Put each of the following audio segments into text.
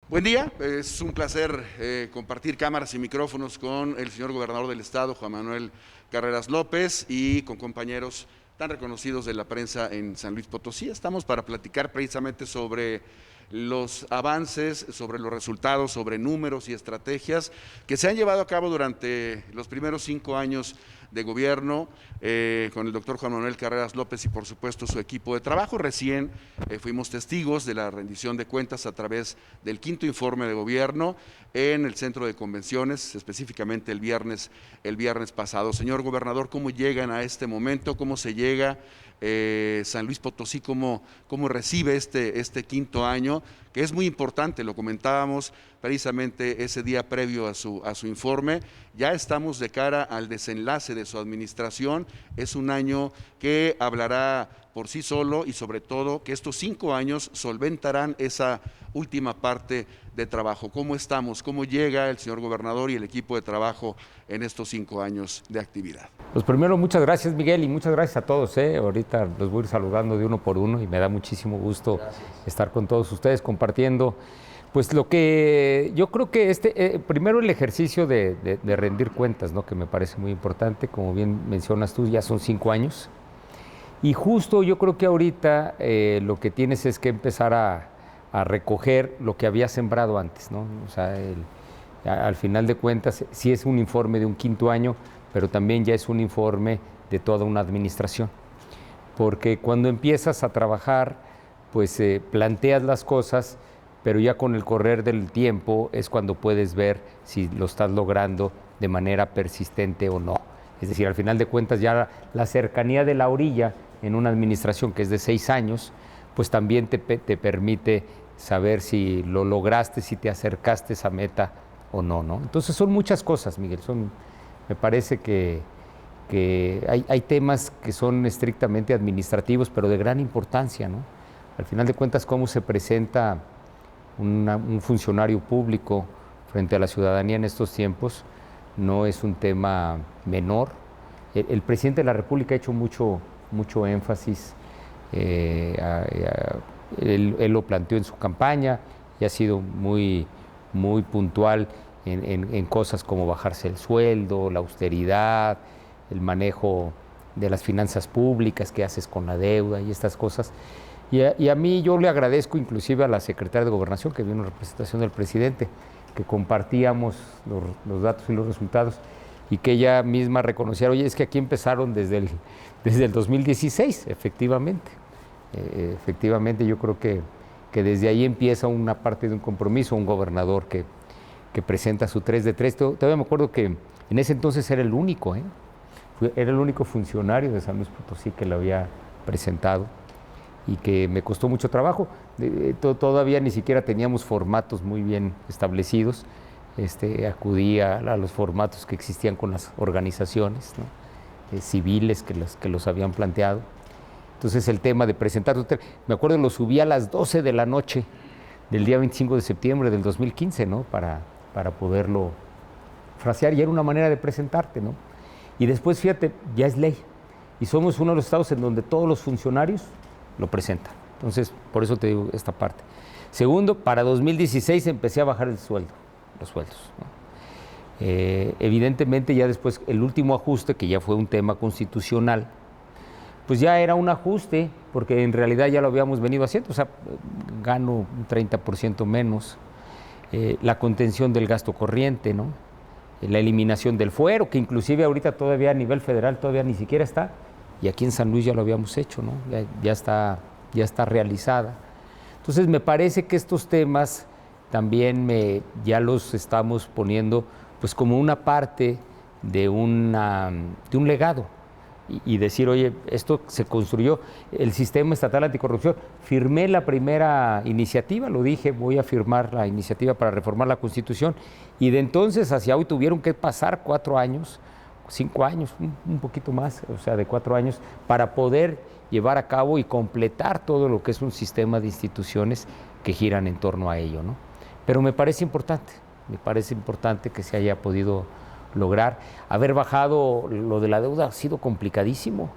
Buen día, es un placer compartir cámaras y micrófonos con el señor gobernador del estado, Juan Manuel Carreras López, y con compañeros tan reconocidos de la prensa en San Luis Potosí. Estamos para platicar precisamente sobre los avances, sobre los resultados, sobre números y estrategias que se han llevado a cabo durante los primeros 5 años de gobierno con el doctor Juan Manuel Carreras López y por supuesto su equipo de trabajo. Recién fuimos testigos de la rendición de cuentas a través del 5.º informe de gobierno en el centro de convenciones, específicamente el viernes pasado. Señor gobernador, ¿cómo llegan a este momento? ¿Cómo se llega? San Luis Potosí, ¿cómo recibe este 5.º año? Que es muy importante, lo comentábamos precisamente ese día previo a su informe. Ya estamos de cara al desenlace de su administración. Es un año que hablará por sí solo y sobre todo que estos 5 años solventarán esa última parte de trabajo. ¿Cómo estamos? ¿Cómo llega el señor gobernador y el equipo de trabajo en estos 5 años de actividad? Pues primero, muchas gracias, Miguel, y muchas gracias a todos. Ahorita los voy a ir saludando de uno por uno y me da muchísimo gusto estar con todos ustedes compartiendo. Pues lo que yo creo que primero el ejercicio de rendir cuentas, ¿no? Que me parece muy importante, como bien mencionas tú, ya son 5 años. Y justo yo creo que ahorita lo que tienes es que empezar a recoger lo que había sembrado antes, ¿no? O sea, al final de cuentas, sí es un informe de un 5.º año, pero también ya es un informe de toda una administración. Porque cuando empiezas a trabajar, pues planteas las cosas, pero ya con el correr del tiempo es cuando puedes ver si lo estás logrando de manera persistente o no. Es decir, al final de cuentas ya la cercanía de la orilla en una administración que es de 6 años, pues también te permite saber si lo lograste, si te acercaste a esa meta o no, ¿no? Entonces son muchas cosas, Miguel. Me parece que hay temas que son estrictamente administrativos, pero de gran importancia, ¿no? Al final de cuentas, cómo se presenta un funcionario público frente a la ciudadanía en estos tiempos no es un tema menor. El presidente de la República ha hecho mucho énfasis, él lo planteó en su campaña y ha sido muy puntual en cosas como bajarse el sueldo, la austeridad, el manejo de las finanzas públicas, qué haces con la deuda y estas cosas. Y a mí yo le agradezco inclusive a la secretaria de Gobernación, que vino en representación del presidente, que compartíamos los datos y los resultados y que ella misma reconociera, oye, es que aquí empezaron desde el 2016, efectivamente. Efectivamente, yo creo que desde ahí empieza una parte de un compromiso, un gobernador que presenta su 3 de 3. Todavía me acuerdo que en ese entonces era el único, era el único funcionario de San Luis Potosí que lo había presentado y que me costó mucho trabajo. Todavía ni siquiera teníamos formatos muy bien establecidos. Acudí a los formatos que existían con las organizaciones, ¿no? Civiles que los habían planteado. Entonces el tema de presentar, me acuerdo lo subí a las 12 de la noche del día 25 de septiembre del 2015, ¿no? Para poderlo frasear, y era una manera de presentarte, ¿no? Y después, fíjate, ya es ley. Y somos uno de los estados en donde todos los funcionarios lo presentan. Entonces, por eso te digo esta parte. Segundo, para 2016 empecé a bajar los sueldos, ¿no? Evidentemente, ya después, el último ajuste, que ya fue un tema constitucional, pues ya era un ajuste, porque en realidad ya lo habíamos venido haciendo. O sea, gano un 30% menos. La contención del gasto corriente, ¿no? La eliminación del fuero, que inclusive ahorita todavía a nivel federal todavía ni siquiera está, y aquí en San Luis ya lo habíamos hecho, ¿no? Ya está realizada. Entonces me parece que estos temas también ya los estamos poniendo pues como una parte de un legado, y decir, oye, esto se construyó, el sistema estatal anticorrupción. Firmé la primera iniciativa, lo dije, voy a firmar la iniciativa para reformar la Constitución, y de entonces hacia hoy tuvieron que pasar 4 años, 5 años, un poquito más, o sea, de 4 años, para poder llevar a cabo y completar todo lo que es un sistema de instituciones que giran en torno a ello, ¿no? Pero me parece importante que se haya podido lograr. Haber bajado lo de la deuda ha sido complicadísimo.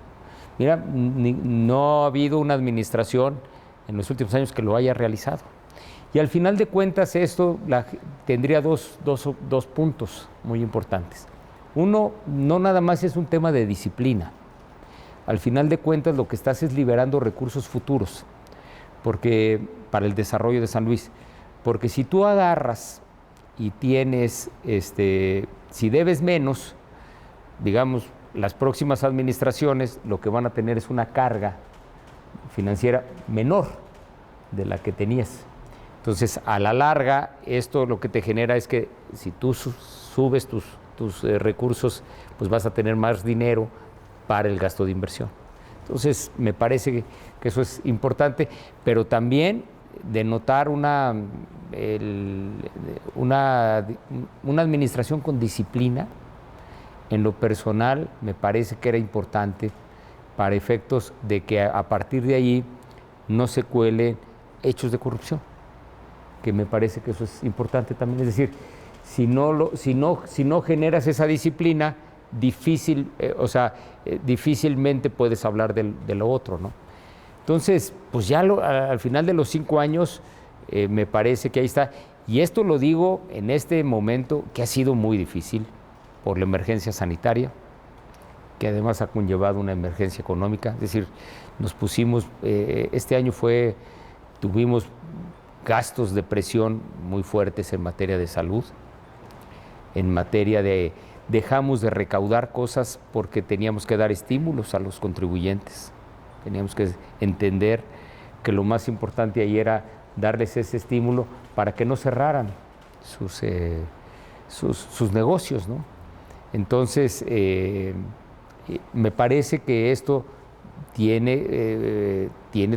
Mira, no ha habido una administración en los últimos años que lo haya realizado. Y al final de cuentas esto tendría dos puntos muy importantes. Uno, no nada más es un tema de disciplina. Al final de cuentas lo que estás es liberando recursos futuros para el desarrollo de San Luis. Porque si tú agarras y tienes, si debes menos, digamos, las próximas administraciones lo que van a tener es una carga financiera menor de la que tenías. Entonces, a la larga, esto lo que te genera es que si tú subes tus recursos, pues vas a tener más dinero para el gasto de inversión. Entonces, me parece que eso es importante, pero también denotar una administración con disciplina. En lo personal, me parece que era importante para efectos de que a partir de ahí no se cuelen hechos de corrupción, que me parece que eso es importante también. Es decir, si no generas esa disciplina, difícilmente puedes hablar de lo otro, ¿no? Entonces, pues ya al final de los 5 años, me parece que ahí está. Y esto lo digo en este momento que ha sido muy difícil por la emergencia sanitaria, que además ha conllevado una emergencia económica. Es decir, nos pusimos, este año tuvimos gastos de presión muy fuertes en materia de salud, en materia dejamos de recaudar cosas porque teníamos que dar estímulos a los contribuyentes. Teníamos que entender que lo más importante ahí era darles ese estímulo para que no cerraran sus negocios, ¿no? Entonces, me parece que esto tiene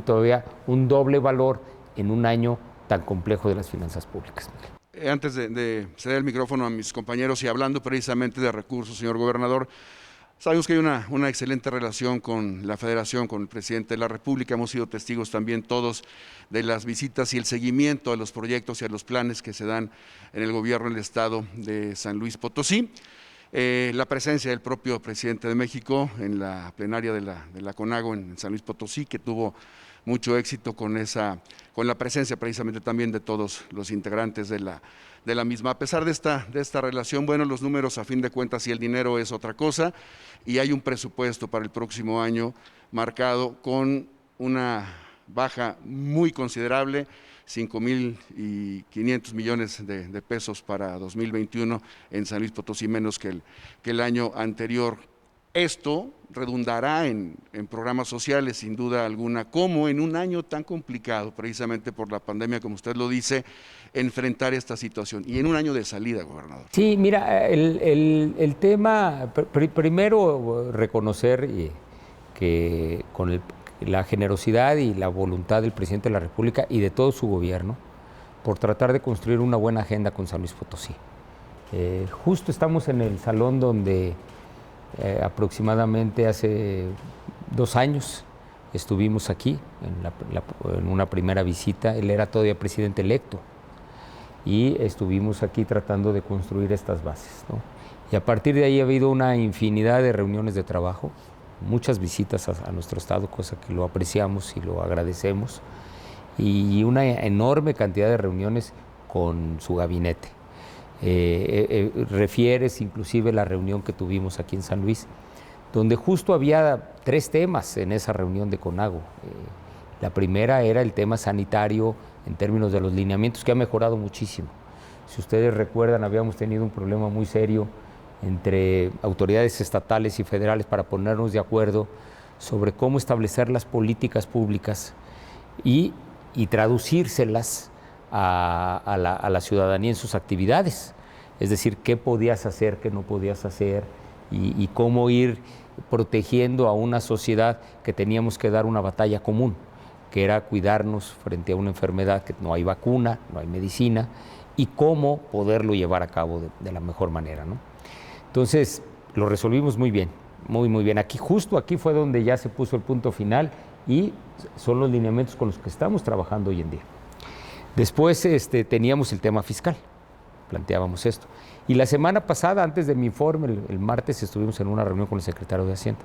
todavía un doble valor en un año tan complejo de las finanzas públicas. Antes de ceder el micrófono a mis compañeros y hablando precisamente de recursos, señor gobernador, sabemos que hay una excelente relación con la Federación, con el presidente de la República. Hemos sido testigos también todos de las visitas y el seguimiento a los proyectos y a los planes que se dan en el gobierno del estado de San Luis Potosí. La presencia del propio presidente de México en la plenaria de la CONAGO en San Luis Potosí, que tuvo mucho éxito con la presencia precisamente también de todos los integrantes de la misma. A pesar de esta relación, bueno, los números a fin de cuentas y el dinero es otra cosa, y hay un presupuesto para el próximo año marcado con una baja muy considerable, 5,500 millones de pesos para 2021 en San Luis Potosí, menos que el año anterior. Esto redundará en programas sociales, sin duda alguna. ¿Cómo en un año tan complicado, precisamente por la pandemia, como usted lo dice, enfrentar esta situación? Y en un año de salida, gobernador. Sí, mira, el tema, primero reconocer que con la generosidad y la voluntad del presidente de la República y de todo su gobierno, por tratar de construir una buena agenda con San Luis Potosí. Justo estamos en el salón donde aproximadamente hace 2 años estuvimos aquí en una primera visita. Él era todavía presidente electo y estuvimos aquí tratando de construir estas bases, ¿no? Y a partir de ahí ha habido una infinidad de reuniones de trabajo, muchas visitas a nuestro estado, cosa que lo apreciamos y lo agradecemos, y una enorme cantidad de reuniones con su gabinete. Refieres inclusive la reunión que tuvimos aquí en San Luis, donde justo había 3 temas en esa reunión de CONAGO. La primera era el tema sanitario en términos de los lineamientos, que ha mejorado muchísimo. Si ustedes recuerdan, habíamos tenido un problema muy serio entre autoridades estatales y federales para ponernos de acuerdo sobre cómo establecer las políticas públicas y traducírselas a la ciudadanía en sus actividades. Es decir, qué podías hacer, qué no podías hacer y cómo ir protegiendo a una sociedad que teníamos que dar una batalla común, que era cuidarnos frente a una enfermedad que no hay vacuna, no hay medicina, y cómo poderlo llevar a cabo de la mejor manera, ¿no? Entonces, lo resolvimos muy bien, muy bien. Justo aquí fue donde ya se puso el punto final y son los lineamientos con los que estamos trabajando hoy en día. Después teníamos el tema fiscal, planteábamos esto. Y la semana pasada, antes de mi informe, el martes, estuvimos en una reunión con el secretario de Hacienda,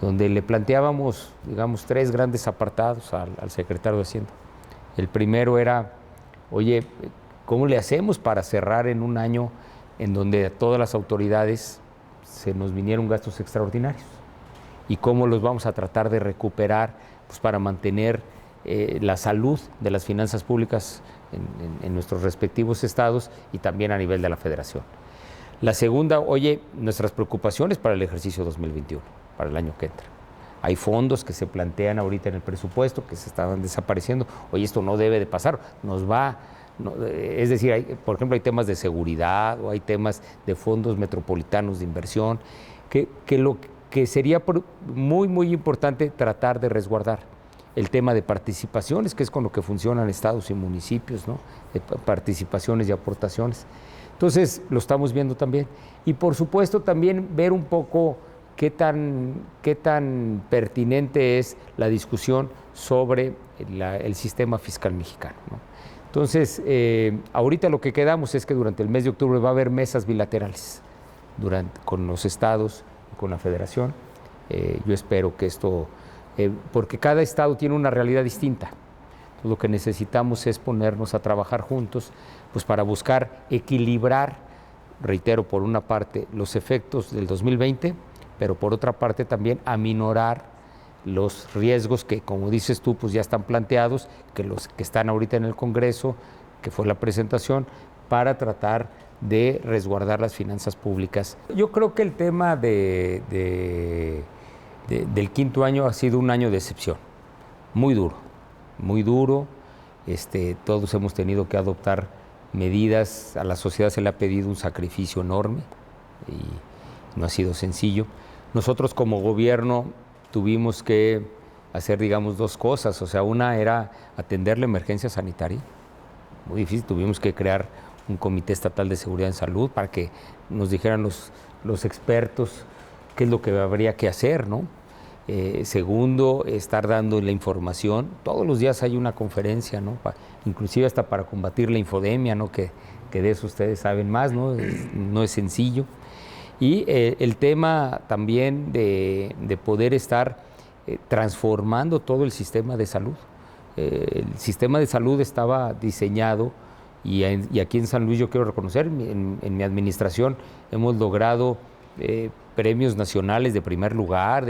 donde le planteábamos, digamos, 3 grandes apartados al secretario de Hacienda. El primero era oye, ¿cómo le hacemos para cerrar en un año en donde a todas las autoridades se nos vinieron gastos extraordinarios? ¿Y cómo los vamos a tratar de recuperar pues, para mantener la salud de las finanzas públicas en nuestros respectivos estados y también a nivel de la federación? La segunda, oye, nuestras preocupaciones para el ejercicio 2021, para el año que entra. Hay fondos que se plantean ahorita en el presupuesto que se estaban desapareciendo. Oye, esto no debe de pasar, nos va... No, es decir, por ejemplo, hay temas de seguridad o hay temas de fondos metropolitanos de inversión que sería muy importante tratar de resguardar. El tema de participaciones, que es con lo que funcionan estados y municipios, ¿no? De participaciones y aportaciones. Entonces, lo estamos viendo también. Y por supuesto también ver un poco qué tan pertinente es la discusión sobre el sistema fiscal mexicano, ¿no? Entonces, ahorita lo que quedamos es que durante el mes de octubre va a haber mesas bilaterales con los estados y con la federación. Yo espero que esto, porque cada estado tiene una realidad distinta. Entonces, lo que necesitamos es ponernos a trabajar juntos pues, para buscar equilibrar, reitero, por una parte los efectos del 2020, pero por otra parte también aminorar los riesgos que, como dices tú, pues ya están planteados, que los que están ahorita en el Congreso, que fue la presentación, para tratar de resguardar las finanzas públicas. Yo creo que el tema del quinto año ha sido un año de excepción, muy duro, muy duro. Todos hemos tenido que adoptar medidas, a la sociedad se le ha pedido un sacrificio enorme y no ha sido sencillo. Nosotros como gobierno tuvimos que hacer, digamos, dos cosas. O sea, una era atender la emergencia sanitaria, muy difícil. Tuvimos que crear un comité estatal de seguridad en salud para que nos dijeran los expertos qué es lo que habría que hacer, ¿no? Segundo, estar dando la información. Todos los días hay una conferencia, ¿no? Inclusive hasta para combatir la infodemia, ¿no? Que de eso ustedes saben más, ¿no? No es sencillo. Y el tema también de poder estar transformando todo el sistema de salud. El sistema de salud estaba diseñado y aquí en San Luis yo quiero reconocer, en mi administración hemos logrado premios nacionales de primer lugar,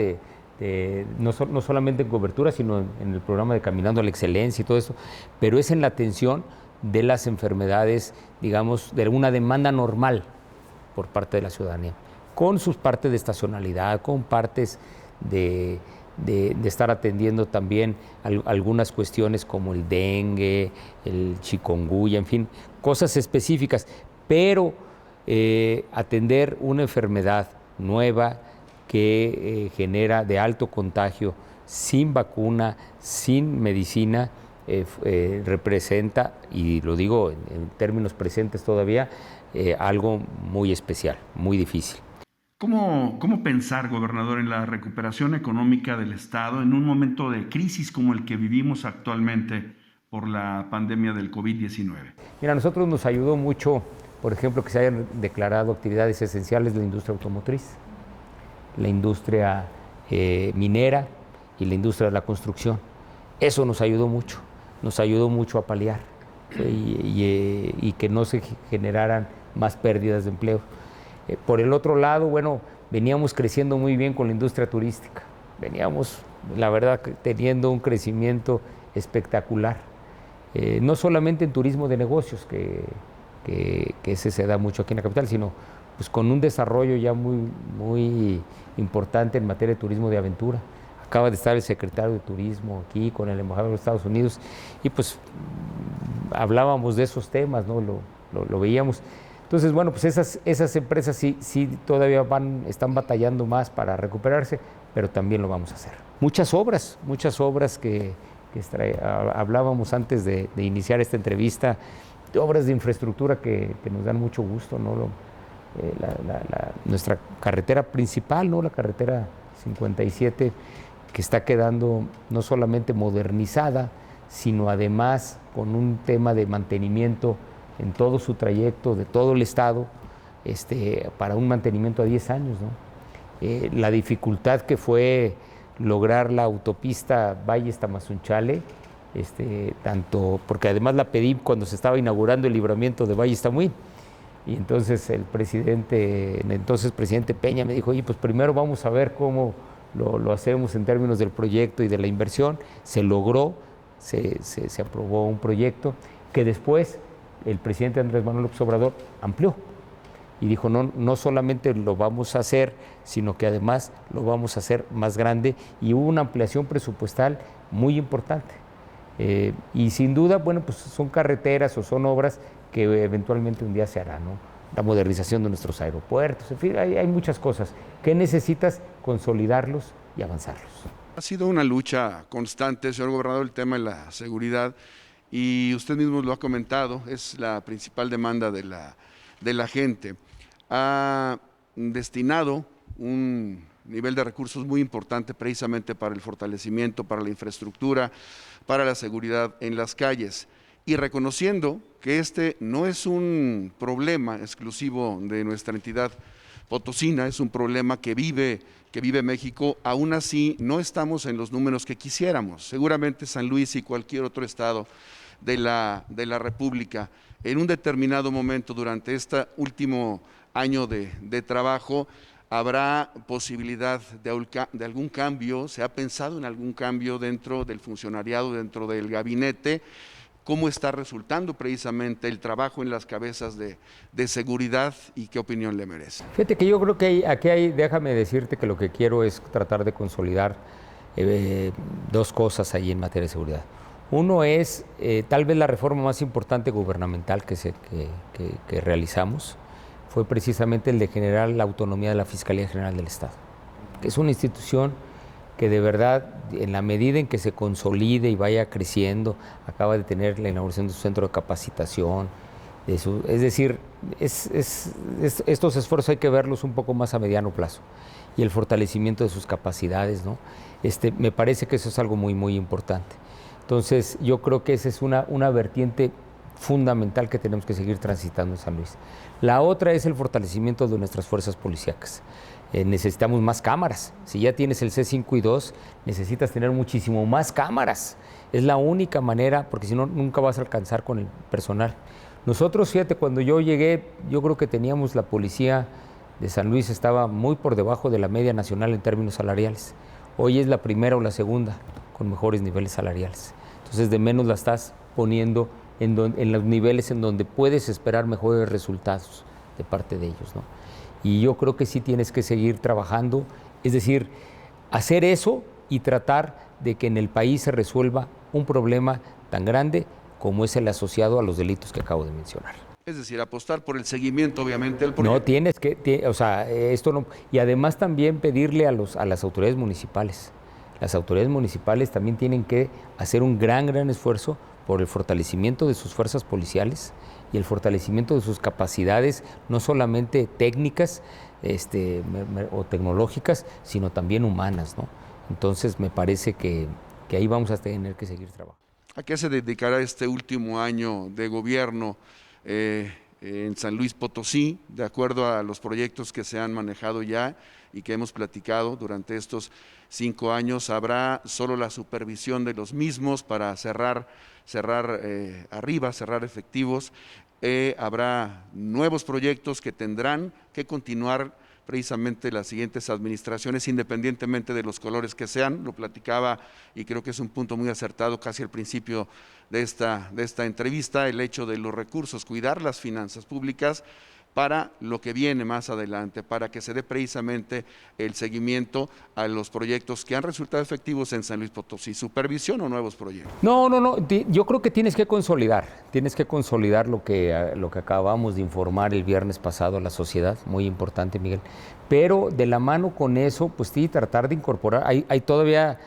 no solamente en cobertura, sino en el programa de Caminando a la Excelencia y todo eso, pero es en la atención de las enfermedades, digamos, de una demanda normal por parte de la ciudadanía, con sus partes de estacionalidad, con partes de estar atendiendo también algunas cuestiones como el dengue, el chikungunya, en fin, cosas específicas, pero atender una enfermedad nueva que genera de alto contagio, sin vacuna, sin medicina, representa, y lo digo en términos presentes todavía, algo muy especial, muy difícil. ¿Cómo pensar, gobernador, en la recuperación económica del Estado en un momento de crisis como el que vivimos actualmente por la pandemia del COVID-19? Mira, a nosotros nos ayudó mucho, por ejemplo, que se hayan declarado actividades esenciales de la industria automotriz, la industria minera y la industria de la construcción. Eso nos ayudó mucho a paliar y que no se generaran más pérdidas de empleo. Por el otro lado, bueno, veníamos creciendo muy bien con la industria turística. Veníamos, la verdad, teniendo un crecimiento espectacular. No solamente en turismo de negocios, que ese se da mucho aquí en la capital, sino pues, con un desarrollo ya muy importante en materia de turismo de aventura. Acaba de estar el secretario de Turismo aquí con el embajador de los Estados Unidos y pues hablábamos de esos temas, ¿no? Lo veíamos. Entonces, bueno, pues esas empresas sí todavía están batallando más para recuperarse, pero también lo vamos a hacer. Muchas obras que hablábamos antes de iniciar esta entrevista, obras de infraestructura que nos dan mucho gusto, ¿no? Nuestra carretera principal, ¿no? La carretera 57, que está quedando no solamente modernizada, sino además con un tema de mantenimiento en todo su trayecto, de todo el estado, para un mantenimiento a 10 años, ¿no? La dificultad que fue lograr la autopista Valles-Tamazunchale, tanto, porque además la pedí cuando se estaba inaugurando el libramiento de Valle Tamuín. Y entonces el entonces presidente Peña me dijo, oye, pues primero vamos a ver cómo lo hacemos en términos del proyecto y de la inversión. Se logró, se aprobó un proyecto que después el presidente Andrés Manuel López Obrador amplió y dijo, no solamente lo vamos a hacer, sino que además lo vamos a hacer más grande, y hubo una ampliación presupuestal muy importante. Y sin duda, bueno, pues son carreteras o son obras que eventualmente un día se hará, ¿no? La modernización de nuestros aeropuertos, en fin, hay muchas cosas que necesitas consolidarlos y avanzarlos. Ha sido una lucha constante, señor gobernador, el tema de la seguridad, y usted mismo lo ha comentado, es la principal demanda de la gente. Ha destinado un nivel de recursos muy importante precisamente para el fortalecimiento, para la infraestructura, para la seguridad en las calles, y reconociendo que este no es un problema exclusivo de nuestra entidad potosina, es un problema que vive México. Aún así no estamos en los números que quisiéramos. Seguramente San Luis y cualquier otro estado de la República, en un determinado momento durante este último año de trabajo, habrá posibilidad de algún cambio. ¿Se ha pensado en algún cambio dentro del funcionariado, dentro del gabinete? ¿Cómo está resultando precisamente el trabajo en las cabezas de seguridad y qué opinión le merece? Fíjate que yo creo que déjame decirte que lo que quiero es tratar de consolidar dos cosas ahí en materia de seguridad. Uno es tal vez la reforma más importante gubernamental que realizamos, fue precisamente el de generar la autonomía de la Fiscalía General del Estado, que es una institución que de verdad, en la medida en que se consolide y vaya creciendo, acaba de tener la inauguración de su centro de capacitación, es decir, estos esfuerzos hay que verlos un poco más a mediano plazo, y el fortalecimiento de sus capacidades, ¿no? Me parece que eso es algo muy, muy importante. Entonces, yo creo que esa es una vertiente fundamental que tenemos que seguir transitando en San Luis. La otra es el fortalecimiento de nuestras fuerzas policíacas. Necesitamos más cámaras. Si ya tienes el C5 y 2, necesitas tener muchísimo más cámaras. Es la única manera, porque si no, nunca vas a alcanzar con el personal. Nosotros, fíjate, cuando yo llegué, yo creo que teníamos la policía de San Luis, estaba muy por debajo de la media nacional en términos salariales. Hoy es la primera o la segunda con mejores niveles salariales. Entonces, de menos la estás poniendo en los niveles en donde puedes esperar mejores resultados de parte de ellos, ¿no? Y yo creo que sí tienes que seguir trabajando, es decir, hacer eso y tratar de que en el país se resuelva un problema tan grande como es el asociado a los delitos que acabo de mencionar. Es decir, apostar por el seguimiento, obviamente, del proyecto. No, tienes que, o sea, esto no, y además también pedirle a las autoridades municipales. Las autoridades municipales también tienen que hacer un gran esfuerzo por el fortalecimiento de sus fuerzas policiales y el fortalecimiento de sus capacidades, no solamente técnicas o tecnológicas, sino también humanas, ¿no? Entonces me parece que ahí vamos a tener que seguir trabajando. ¿A qué se dedicará este último año de gobierno en San Luis Potosí, de acuerdo a los proyectos que se han manejado ya y que hemos platicado durante estos 5 años? ¿Habrá solo la supervisión de los mismos para cerrar efectivos? ¿Habrá nuevos proyectos que tendrán que continuar precisamente las siguientes administraciones, independientemente de los colores que sean? Lo platicaba y creo que es un punto muy acertado casi al principio de esta entrevista, el hecho de los recursos, cuidar las finanzas públicas para lo que viene más adelante, para que se dé precisamente el seguimiento a los proyectos que han resultado efectivos en San Luis Potosí. ¿Supervisión o nuevos proyectos? No, yo creo que tienes que consolidar lo que acabamos de informar el viernes pasado a la sociedad, muy importante, Miguel, pero de la mano con eso, pues sí, tratar de incorporar, hay todavía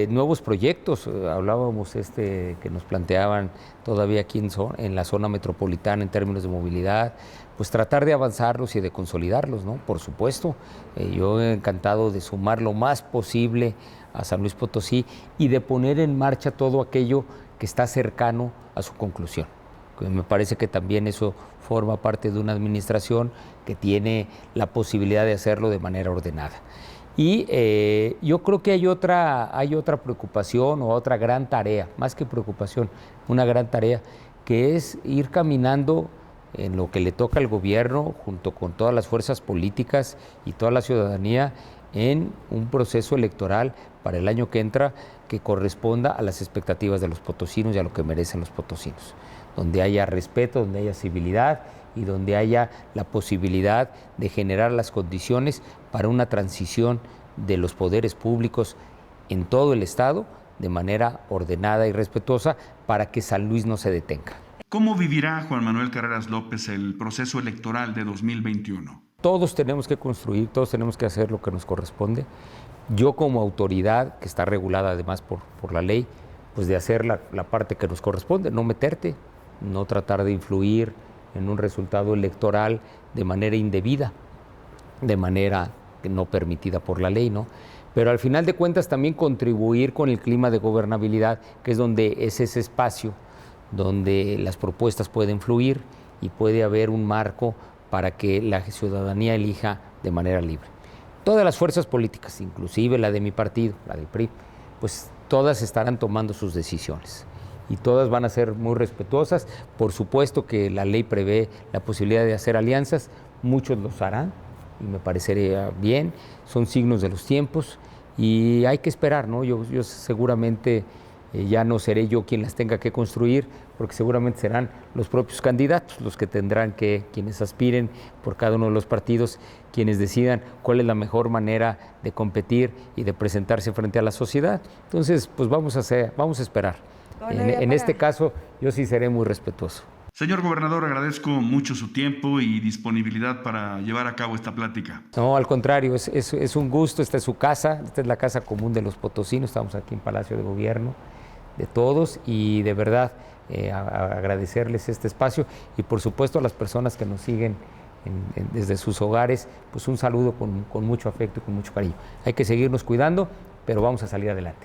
nuevos proyectos, hablábamos que nos planteaban todavía aquí en la zona metropolitana en términos de movilidad, pues tratar de avanzarlos y de consolidarlos, ¿no? Por supuesto, yo he encantado de sumar lo más posible a San Luis Potosí y de poner en marcha todo aquello que está cercano a su conclusión. Me parece que también eso forma parte de una administración que tiene la posibilidad de hacerlo de manera ordenada. Y yo creo que hay otra preocupación o otra gran tarea, más que preocupación, una gran tarea, que es ir caminando en lo que le toca al gobierno, junto con todas las fuerzas políticas y toda la ciudadanía, en un proceso electoral para el año que entra que corresponda a las expectativas de los potosinos y a lo que merecen los potosinos, donde haya respeto, donde haya civilidad y donde haya la posibilidad de generar las condiciones para una transición de los poderes públicos en todo el Estado de manera ordenada y respetuosa para que San Luis no se detenga. ¿Cómo vivirá Juan Manuel Carreras López el proceso electoral de 2021? Todos tenemos que construir, todos tenemos que hacer lo que nos corresponde. Yo como autoridad, que está regulada además por la ley, pues de hacer la parte que nos corresponde, no meterte, no tratar de influir en un resultado electoral de manera indebida, de manera no permitida por la ley, ¿no? Pero al final de cuentas también contribuir con el clima de gobernabilidad, que es donde es ese espacio donde las propuestas pueden fluir y puede haber un marco para que la ciudadanía elija de manera libre. Todas las fuerzas políticas, inclusive la de mi partido, la del PRI, pues todas estarán tomando sus decisiones y todas van a ser muy respetuosas. Por supuesto que la ley prevé la posibilidad de hacer alianzas, muchos los harán y me parecería bien, son signos de los tiempos y hay que esperar, ¿no? Yo seguramente ya no seré yo quien las tenga que construir, porque seguramente serán los propios candidatos los que tendrán que, quienes aspiren por cada uno de los partidos, quienes decidan cuál es la mejor manera de competir y de presentarse frente a la sociedad. Entonces, pues vamos a esperar. Bueno, en este caso, yo sí seré muy respetuoso. Señor gobernador, agradezco mucho su tiempo y disponibilidad para llevar a cabo esta plática. No, al contrario, es un gusto, esta es su casa, esta es la casa común de los potosinos, estamos aquí en Palacio de Gobierno de todos y de verdad agradecerles este espacio y por supuesto a las personas que nos siguen desde sus hogares, pues un saludo con mucho afecto y con mucho cariño. Hay que seguirnos cuidando, pero vamos a salir adelante.